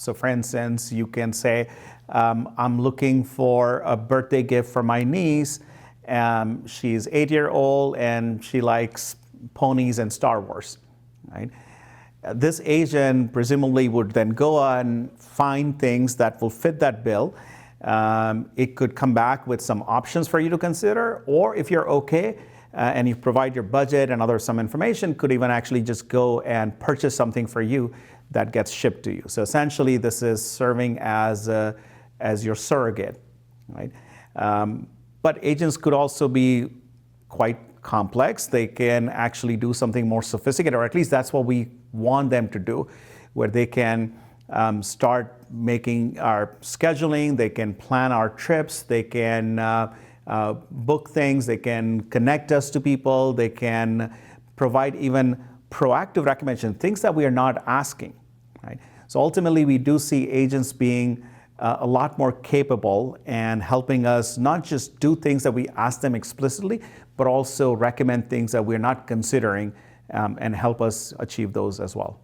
So for instance, you can say, I'm looking for a birthday gift for my niece. She's 8 years old and she likes ponies and Star Wars, right? This agent presumably would then go and find things that will fit that bill. It could come back with some options for you to consider, or if you're okay and you provide your budget and some information, could even actually just go and purchase something for you that gets shipped to you. So essentially, this is serving as your surrogate, right? But agents could also be quite complex. They can actually do something more sophisticated, or at least that's what we want them to do, where they can start making our scheduling, they can plan our trips, they can book things, they can connect us to people, they can provide even proactive recommendations, things that we are not asking, right? So ultimately, we do see agents being a lot more capable and helping us not just do things that we ask them explicitly, but also recommend things that we're not considering and help us achieve those as well.